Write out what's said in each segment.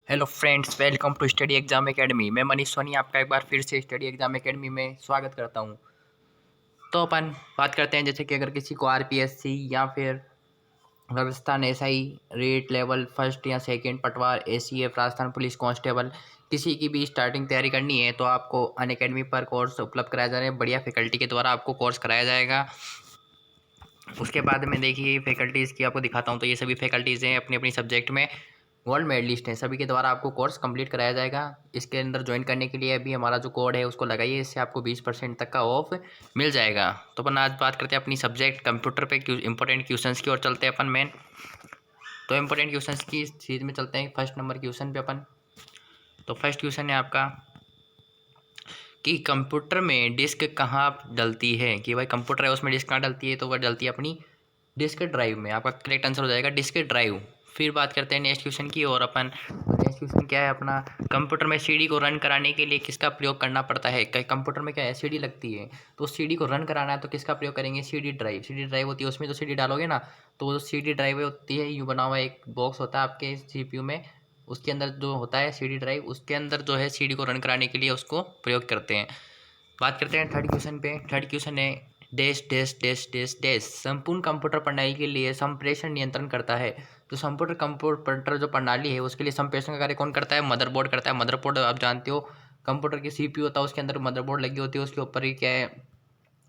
Hello friends, welcome to study exam academy. मैं मनीष सोनी आपका एक बार फिर से स्टडी एग्जाम एकेडमी में स्वागत करता हूं। तो अपन बात करते हैं जैसे कि अगर किसी को आरपीएससी या फिर Rajasthan SI rate level first या सेकंड पटवार एसीएफ राजस्थान पुलिस कांस्टेबल किसी की भी स्टार्टिंग तैयारी करनी है तो आपको अनअकैडमी पर कोर्स उपलब्ध कराया जा रहा है। बढ़िया फैकल्टी के द्वारा आपको कोर्स कराया जाएगा। उसके बाद में देखिए फैकल्टीज़ की आपको दिखाता हूँ। तो ये सभी फैकल्टीज़ हैं अपनी अपनी सब्जेक्ट में गोल्ड मेडलिस्ट हैं। सभी के द्वारा आपको कोर्स कंप्लीट कराया जाएगा। इसके अंदर ज्वाइन करने के लिए अभी हमारा जो कोड है उसको लगाइए, इससे आपको 20% तक का ऑफ मिल जाएगा। तो अपन आज बात करते हैं अपनी सब्जेक्ट कंप्यूटर पे इंपॉर्टेंट क्वेश्चंस की ओर चलते हैं अपन मेन। तो इंपॉर्टेंट क्वेश्चंस की सीरीज में चलते हैं फर्स्ट नंबर क्वेश्चन पे अपन। तो फर्स्ट क्वेश्चन है आपका कि कंप्यूटर में डिस्क कहाँ डलती है। कि भाई कंप्यूटर है उसमें डिस्क कहाँ डलती है, तो वह डलती है अपनी डिस्क ड्राइव में। आपका करेक्ट आंसर हो जाएगा डिस्क ड्राइव। फिर बात करते हैं नेक्स्ट क्वेश्चन की और अपन। नेक्स्ट क्वेश्चन क्या है अपना, कंप्यूटर में सीडी को रन कराने के लिए किसका प्रयोग करना पड़ता है। कंप्यूटर में क्या है, सीडी लगती है, तो सीडी को रन कराना है तो किसका प्रयोग करेंगे, सीडी ड्राइव। सीडी ड्राइव होती है, उसमें जो सीडी डालोगे ना तो वो सीडी ड्राइव होती है, यूँ बना हुआ एक बॉक्स होता है आपके सीपीयू में, उसके अंदर जो होता है सीडी ड्राइव, उसके अंदर जो है सीडी को रन कराने के लिए उसको प्रयोग करते हैं। बात करते हैं थर्ड क्वेश्चन पे। थर्ड क्वेश्चन है dash dash dash dash dash संपूर्ण कंप्यूटर प्रणाली के लिए संप्रेषण नियंत्रण करता है। तो संपूर्ण कंप्यूटर जो प्रणाली है उसके लिए संप्रेषण का कार्य कौन करता है, मदरबोर्ड करता है। मदरबोर्ड आप जानते हो, कंप्यूटर की सीपीयू होता है, उसके अंदर मदरबोर्ड लगी होती है, उसके ऊपर ही क्या है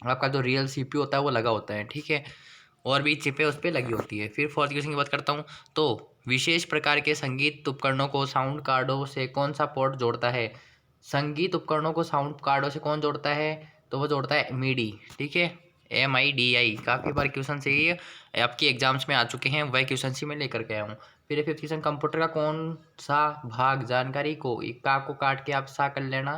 आपका जो रियल सीपीयू होता है वो लगा होता है, ठीक है। और भी चिपें उस पर लगी होती है। फिर फोर्थ क्वेश्चन की बात करता हूँ। तो विशेष प्रकार के संगीत उपकरणों को साउंड कार्डों से कौन सा पोर्ट जोड़ता है। संगीत उपकरणों को साउंड कार्डों से कौन जोड़ता है, तो वो जोड़ता है मीडी, ठीक है, MIDI। काफ़ी बार क्वेश्चन से ये आपकी एग्जाम्स में आ चुके हैं, वह क्वेश्चन ही मैं लेकर के आया हूँ। फिर फिफ्थ क्वेश्चन, कंप्यूटर का कौन सा भाग जानकारी को एक का को काट के आप सा कर लेना।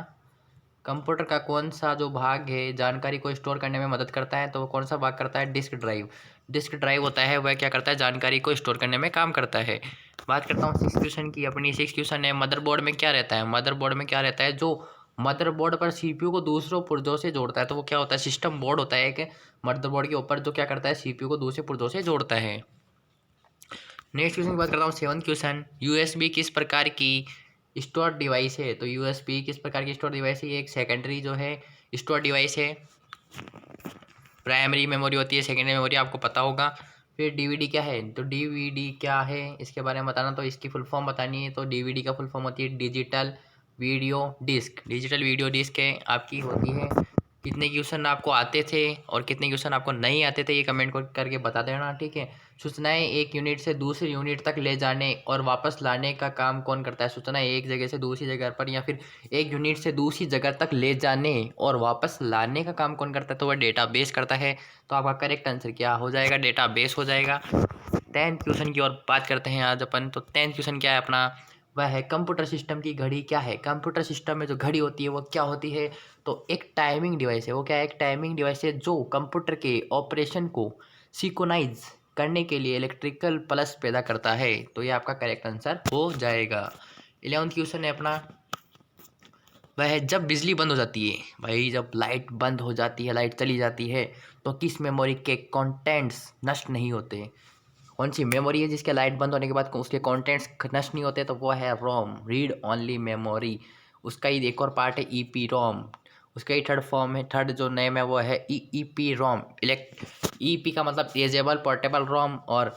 कंप्यूटर का कौन सा जो भाग है जानकारी को स्टोर करने में मदद करता है, तो वो कौन सा भाग करता है, डिस्क ड्राइव। डिस्क ड्राइव होता है वह क्या करता है, जानकारी को स्टोर करने में काम करता है। बात करता हूँ सिक्स क्वेश्चन की अपनी। सिक्स क्वेश्चन है मदरबोर्ड में क्या रहता है। मदरबोर्ड में क्या रहता है, जो मदरबोर्ड पर सीपीयू को दूसरों पुर्जों से जोड़ता है, तो वो क्या होता है, सिस्टम बोर्ड होता है एक मदरबोर्ड के ऊपर जो क्या करता है, सीपीयू को दूसरे पुर्जों से जोड़ता है। नेक्स्ट क्वेश्चन की बात करता हूँ सेवन क्वेश्चन, यूएसबी किस प्रकार की स्टोर डिवाइस है। तो यूएसबी किस प्रकार की स्टोर डिवाइस है, ये एक सेकेंडरी जो है स्टोर डिवाइस है। प्राइमरी मेमोरी होती है, सेकेंडरी मेमोरी आपको पता होगा। फिर डीवीडी क्या है, तो डीवीडी क्या है इसके बारे में बताना, तो इसकी फुल फॉर्म बतानी है। तो डीवीडी का फुल फॉर्म होती है digital video disc. Digital video disc है आपकी होती है। कितने क्वेश्चन आपको आते थे और कितने क्वेश्चन आपको नहीं आते थे ये कमेंट करके बता देना, ठीक है। सूचनाएं एक यूनिट से दूसरी यूनिट तक ले जाने और वापस लाने का काम कौन करता है। सूचनाएं एक जगह से दूसरी जगह पर या फिर एक यूनिट से दूसरी जगह तक ले जाने और वापस लाने का काम कौन करता है, तो वह डेटाबेस करता है। तो आपका करेक्ट आंसर क्या हो जाएगा, डेटाबेस हो जाएगा। 10th क्वेश्चन की ओर बात करते हैं आज अपन। तो 10th क्वेश्चन क्या है अपना, वह है कंप्यूटर सिस्टम की घड़ी क्या है। कंप्यूटर सिस्टम में जो घड़ी होती है वो क्या होती है, तो एक टाइमिंग डिवाइस है। वो क्या है, एक टाइमिंग डिवाइस है जो कंप्यूटर के ऑपरेशन को सिंक्रोनाइज करने के लिए इलेक्ट्रिकल पल्स पैदा करता है। तो ये आपका करेक्ट आंसर हो जाएगा। 11th क्वेश्चन है अपना, वह जब बिजली बंद हो जाती है, भाई जब लाइट बंद हो जाती है, लाइट चली जाती है, तो किस मेमोरी के कंटेंट्स नष्ट नहीं होते। कौन सी मेमोरी है जिसके लाइट बंद होने के बाद उसके कंटेंट्स नष्ट नहीं होते, तो वो है रोम, रीड ओनली मेमोरी। उसका ही एक और पार्ट है ईपी रोम। उसका ही थर्ड फॉर्म है, थर्ड जो नेम है वो है ईपी रोम। ईपी का मतलब इरेजेबल पोर्टेबल रोम और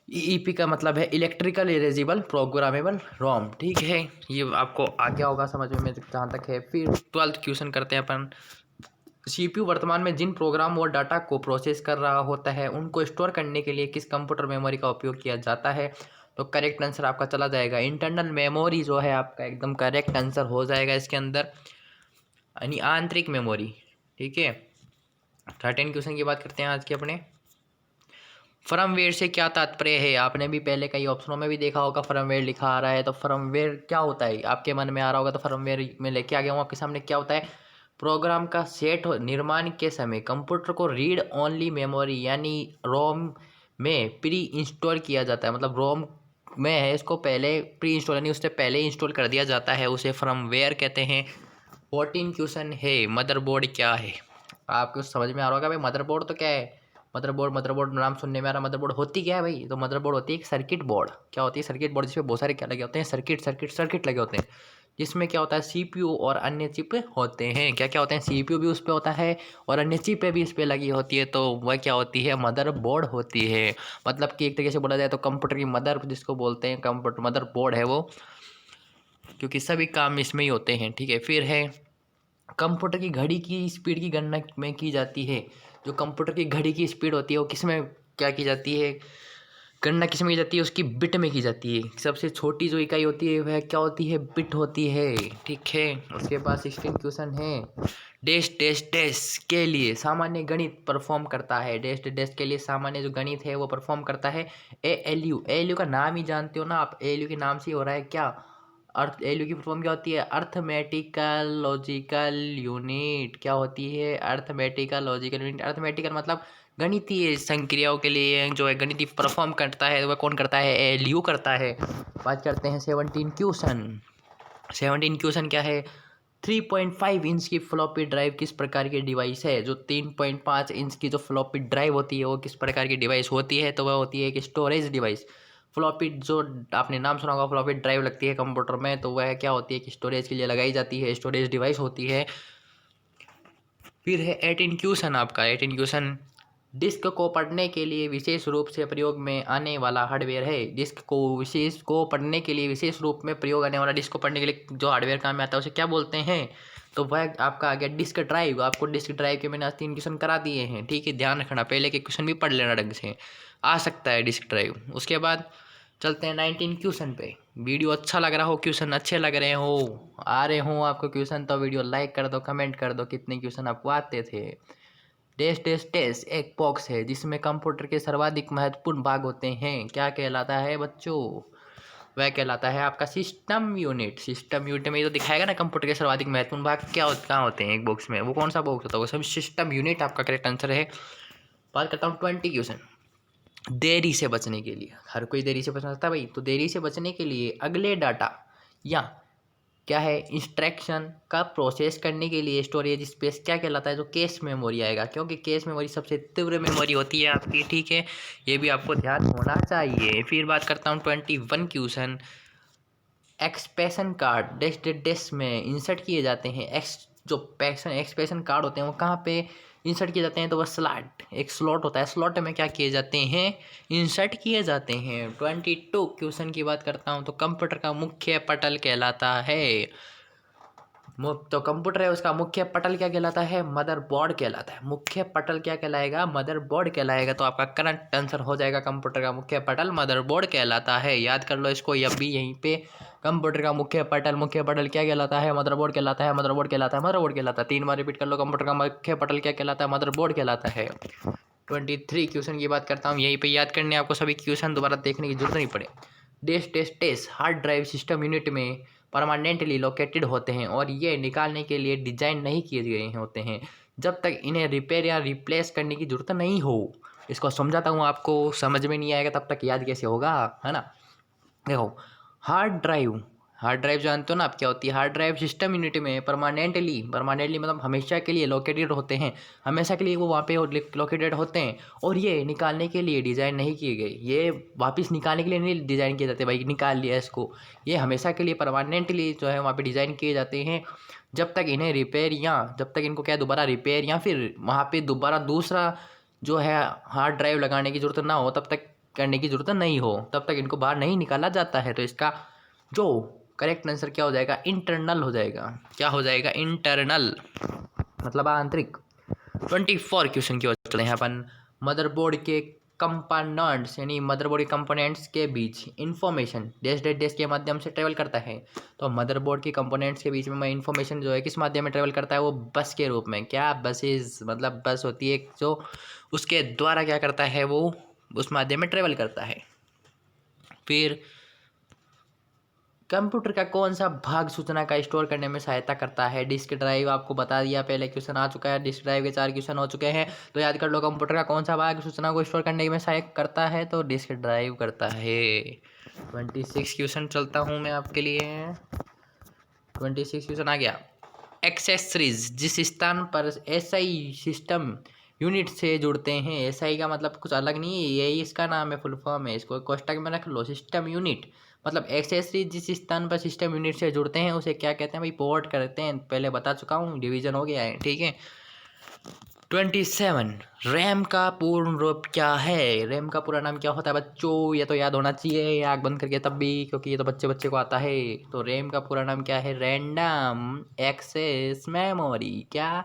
ईपी का मतलब है इलेक्ट्रिकल इरेजेबल प्रोग्रामेबल रोम, ठीक है। ये आपको आ गया होगा समझ में जहाँ तक है। फिर 12th क्वेश्चन करते हैं अपन। सीपीयू वर्तमान में जिन प्रोग्राम और डाटा को प्रोसेस कर रहा होता है उनको स्टोर करने के लिए किस कंप्यूटर मेमोरी का उपयोग किया जाता है। तो करेक्ट आंसर आपका चला जाएगा इंटरनल मेमोरी जो है आपका एकदम करेक्ट आंसर हो जाएगा इसके अंदर, यानी आंतरिक मेमोरी, ठीक है। 13 क्वेश्चन की बात करते हैं आज के अपने। फर्मवेयर से क्या तात्पर्य है, आपने भी पहले कई ऑप्शनों में भी देखा होगा फर्मवेयर लिखा आ रहा है, तो फर्मवेयर क्या होता है आपके मन में आ रहा होगा। तो फर्मवेयर में लेके आ गया हूँ आपके सामने। क्या होता है, प्रोग्राम का सेट निर्माण के समय कंप्यूटर को रीड ओनली मेमोरी यानी रोम में प्री इंस्टॉल किया जाता है। मतलब रोम में है, इसको पहले प्री इंस्टॉल यानी उससे पहले इंस्टॉल कर दिया जाता है, उसे फर्मवेयर कहते हैं। 14 क्वेश्चन है मदरबोर्ड क्या है। आपको समझ में आ रहा होगा भाई मदरबोर्ड तो क्या है, मदरबोर्ड नाम सुनने में आ रहा, मदरबोर्ड होती क्या है भाई? तो मदरबोर्ड होती है एक सर्किट बोर्ड। क्या होती है? सर्किट बोर्ड, जिसमें बहुत सारे क्या लगे होते हैं? सर्किट लगे होते हैं, जिसमें क्या होता है? सीपीयू और अन्य चिप होते हैं। क्या क्या होते हैं? सीपीयू भी उस पे होता है और अन्य चिपें भी इस पे लगी होती है, तो वह क्या होती है? मदरबोर्ड होती है। मतलब कि एक तरीके से बोला जाए तो कंप्यूटर की मदर जिसको बोलते हैं, कंप्यूटर मदरबोर्ड है वो, क्योंकि सभी काम इसमें ही होते हैं। ठीक है, फिर है कंप्यूटर की घड़ी की स्पीड की गणना में की जाती है। जो कंप्यूटर की घड़ी की स्पीड होती है वो किस में क्या की जाती है? गणना किस में की जाती है? उसकी बिट में की जाती है। सबसे छोटी जो इकाई होती है वह क्या होती है? बिट होती है। ठीक है, उसके बाद 16 क्वेश्चन है। डैश डैश डैश के लिए सामान्य गणित परफॉर्म करता है। डैश डैश डैश के लिए सामान्य जो गणित है वो परफॉर्म करता है एएलयू। एएलयू का नाम ही जानते हो ना आप, एएलयू के नाम से ही हो रहा है क्या? अर्थ, एलयू की फॉर्म क्या होती है? Arithmetical logical unit. क्या होती है? Arithmetical logical unit. अर्थमेटिकल मतलब गणितीय संक्रियाओं के लिए जो है गणितीय परफॉर्म करता है, वह कौन करता है? एलयू करता है। बात करते हैं 17 क्वेश्चन। 17 क्वेश्चन क्या है? 3.5 इंच की फ्लॉपी ड्राइव किस प्रकार की डिवाइस है? जो 3.5 इंच की जो फ्लॉपी ड्राइव होती है वो किस प्रकार की डिवाइस होती है? तो वह होती है एक स्टोरेज डिवाइस। फ्लॉपी जो आपने नाम सुना होगा, फ्लॉपी ड्राइव लगती है कंप्यूटर में, तो वह क्या होती है कि स्टोरेज के लिए लगाई जाती है, स्टोरेज डिवाइस होती है। फिर है 18 क्वेश्चन आपका। 18 क्वेश्चन, डिस्क को पढ़ने के लिए विशेष रूप से प्रयोग में आने वाला हार्डवेयर है। डिस्क को पढ़ने के लिए विशेष रूप में प्रयोग आने वाला, डिस्क को पढ़ने के लिए जो हार्डवेयर काम में आता है उसे क्या बोलते हैं? तो वह आपका आ गया डिस्क ड्राइव। आपको डिस्क ड्राइव के मैंने आज 3 क्वेश्चन करा दिए हैं। ठीक है, ध्यान रखना, पहले के क्वेश्चन भी पढ़ लेना ढंग से, आ सकता है डिस्क ड्राइव। उसके बाद चलते हैं 19 क्वेश्चन पे। वीडियो अच्छा लग रहा हो, क्वेश्चन अच्छे लग रहे हो, आ रहे हो आपको क्वेश्चन, तो वीडियो लाइक कर दो, कमेंट कर दो कितने क्वेश्चन आपको आते थे। डैश डैश डैश एक बॉक्स है जिसमें कंप्यूटर के सर्वाधिक महत्वपूर्ण भाग होते हैं। क्या कहलाता है बच्चों? वह कहलाता है आपका सिस्टम यूनिट। सिस्टम यूनिट में ये तो दिखाएगा ना कंप्यूटर के सर्वाधिक महत्वपूर्ण भाग कहाँ होते हैं एक बॉक्स में, वो कौन सा बॉक्स होता है? वो सब सिस्टम यूनिट आपका करेक्ट आंसर है। बात करता हूँ 20 क्वेश्चन। देरी से बचने के लिए, हर कोई देरी से बचना चाहता है भाई, तो देरी से बचने के लिए अगले डाटा या क्या है इंस्ट्रक्शन का प्रोसेस करने के लिए स्टोरेज स्पेस क्या कहलाता है? जो कैश मेमोरी आएगा, क्योंकि कैश मेमोरी सबसे तीव्र मेमोरी होती है आपकी। ठीक है, ये भी आपको ध्यान होना चाहिए। फिर बात करता हूँ 21 question. Expression card dash dash dash में इंसर्ट किए जाते हैं। जो पैक्सन एक्सप्रेशन कार्ड होते हैं वो कहाँ पे इंसर्ट किए जाते हैं? तो वह स्लॉट, एक स्लॉट होता है, स्लॉट में क्या किए जाते हैं? इंसर्ट किए जाते हैं। 22 क्वेश्चन की बात करता हूँ, तो कंप्यूटर का मुख्य पटल कहलाता है। तो कंप्यूटर है उसका मुख्य पटल क्या कहलाता है? मदरबोर्ड कहलाता है। मुख्य पटल क्या कहलाएगा? मदरबोर्ड कहलाएगा। तो आपका करंट आंसर हो जाएगा कंप्यूटर का मुख्य पटल मदरबोर्ड कहलाता है। याद कर लो इसको, ये भी यहीं पे कंप्यूटर का मुख्य पटल क्या कहलाता है? मदरबोर्ड कहलाता है, मदरबोर्ड कहलाता है, मदरबोर्ड कहलाता है। 3 बार रिपीट कर लो, कंप्यूटर का मुख्य पटल क्या कहलाता है? मदरबोर्ड कहलाता है। 23 क्वेश्चन की बात करता हूँ, यहीं पे याद करने आपको सभी क्वेश्चन, दोबारा देखने की जरूरत नहीं पड़े। Dash dash dash hard drive system unit में परमानेंटली लोकेटेड होते हैं और ये निकालने के लिए डिजाइन नहीं किए गए होते हैं जब तक इन्हें रिपेयर या रिप्लेस करने की जरूरत नहीं हो। इसको समझाता हूँ, आपको समझ में नहीं आएगा तब तक याद कैसे होगा, है ना? देखो, हार्ड ड्राइव जानते हो ना आप क्या होती है? हार्ड ड्राइव सिस्टम यूनिट में परमानेंटली मतलब हमेशा के लिए लोकेटेड होते हैं। हमेशा के लिए वो वहाँ पे लोकेटेड होते हैं और ये निकालने के लिए डिज़ाइन नहीं किए गए। ये वापस निकालने के लिए नहीं डिज़ाइन किए जाते भाई, निकाल लिया इसको। ये हमेशा के लिए परमानेंटली जो है वहाँ पे डिज़ाइन किए जाते हैं जब तक इन्हें रिपेयर या जब तक इनको क्या दोबारा रिपेयर या फिर वहाँ पे दोबारा दूसरा जो है हार्ड ड्राइव लगाने की ज़रूरत ना हो, तब तक करने की ज़रूरत नहीं हो, तब तक इनको बाहर नहीं निकाला जाता है। तो इसका जो करेक्ट आंसर क्या हो जाएगा? इंटरनल हो जाएगा। क्या हो जाएगा? इंटरनल मतलब आंतरिक। 24 क्वेश्चन की ओर चलते हैं अपन। मदरबोर्ड के कंपोनेंट्स यानी मदरबोर्ड के कंपोनेंट्स के बीच इंफॉर्मेशन डैश डैश डैश के माध्यम से ट्रेवल करता है। तो मदरबोर्ड के कंपोनेंट्स के बीच में इंफॉर्मेशन जो है किस माध्यम में ट्रेवल करता है? वो बस के रूप में। क्या? बसेस, मतलब बस होती है जो उसके द्वारा क्या करता है? वो उस माध्यम में ट्रेवल करता है। फिर कंप्यूटर का कौन सा भाग सूचना का स्टोर करने में सहायता करता है? डिस्क ड्राइव आपको बता दिया, पहले क्वेश्चन आ चुका है। डिस्क ड्राइव के 4 क्वेश्चन हो चुके हैं, तो याद कर लो कंप्यूटर का कौन सा भाग सूचना को स्टोर करने में सहायक करता है? तो डिस्क ड्राइव करता है। 26 क्वेश्चन चलता हूँ मैं आपके लिए। 26 क्वेश्चन आ गया। एक्सेसरीज जिस स्थान पर एसआई सिस्टम यूनिट से जुड़ते हैं। एसआई का मतलब कुछ अलग नहीं है, यही इसका नाम है, फुल फॉर्म है। इसको कोष्टक में रख लो। सिस्टम यूनिट मतलब एक्सेसरी जिस स्थान पर सिस्टम यूनिट से जुड़ते हैं उसे क्या कहते हैं भाई, पोर्ट करते हैं। पहले बता चुका हूँ, डिवीजन हो गया है, ठीक है। 27 रैम का पूर्ण रूप क्या है? रैम का पूरा नाम क्या होता है बच्चों? ये तो याद होना चाहिए आँख बंद करके तब भी, क्योंकि ये तो बच्चे बच्चे को आता है। तो रैम का पूरा नाम क्या है? Random access memory. क्या?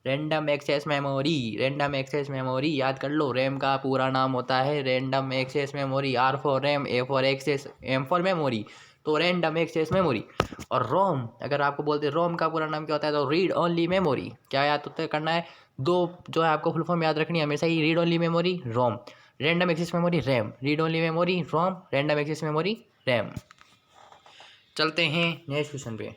Random access memory. Random access memory याद कर लो। रैम का पूरा नाम होता है random access memory. R for RAM, A for access, M for memory. तो रैंडम एक्सेस मेमोरी। और रोम, अगर आपको बोलते रोम का पूरा नाम क्या होता है तो रीड ओनली मेमोरी। क्या याद होता करना है? दो जो है आपको फुल फॉर्म याद रखनी है हमेशा ही, read only memory ROM, random access memory RAM, read only memory ROM, random access memory RAM. चलते हैं नेक्स्ट क्वेश्चन पे।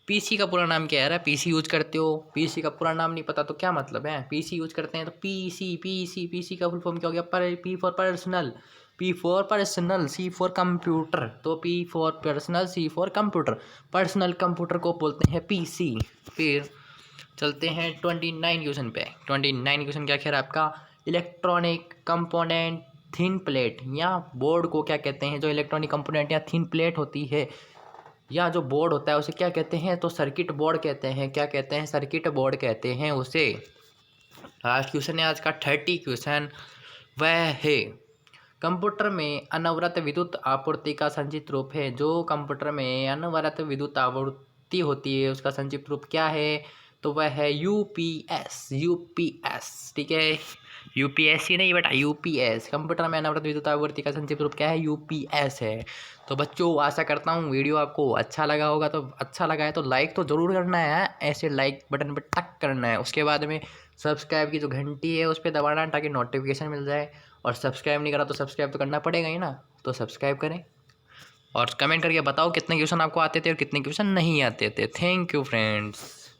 पीसी का पूरा नाम क्या है? पीसी यूज करते हो, पीसी का पूरा नाम नहीं पता तो क्या मतलब है? पीसी यूज करते हैं तो पीसी पीसी पीसी का फुल फॉर्म क्या हो गया? P for personal, P for personal, C for computer. तो P for personal, C for computer. Personal computer को बोलते हैं पीसी। फिर चलते हैं 29 क्वेश्चन पे। 29 क्वेश्चन क्या कह रहा है आपका? इलेक्ट्रॉनिक कंपोनेंट थिन प्लेट या बोर्ड को क्या कहते हैं? जो इलेक्ट्रॉनिक कंपोनेंट या थिन प्लेट होती है या जो बोर्ड होता है उसे क्या कहते हैं? तो सर्किट बोर्ड कहते हैं। क्या कहते हैं? सर्किट बोर्ड कहते हैं उसे। लास्ट क्वेश्चन है आज का 30 क्वेश्चन, वह है कंप्यूटर में अनवरत विद्युत आपूर्ति का संक्षिप्त रूप है। जो कंप्यूटर में अनवरत विद्युत आपूर्ति होती है उसका संक्षिप्त रूप क्या है? तो वह है यूपीएस। यूपीएस, ठीक है। यूपीएससी नहीं बेटा, यूपीएस। कंप्यूटर में अनवरत विद्युत आपूर्ति का संक्षिप्त रूप क्या है? यूपीएस है। तो बच्चों आशा करता हूँ वीडियो आपको अच्छा लगा होगा। तो अच्छा लगा है तो लाइक तो ज़रूर करना है, ऐसे लाइक बटन पर टक करना है। उसके बाद में सब्सक्राइब की जो घंटी है उस पर दबाना है ताकि नोटिफिकेशन मिल जाए। और सब्सक्राइब नहीं करा तो सब्सक्राइब तो करना पड़ेगा ही ना, तो सब्सक्राइब करें। और कमेंट करके बताओ कितने क्वेश्चन आपको आते थे और कितने क्वेश्चन नहीं आते थे। Thank you friends.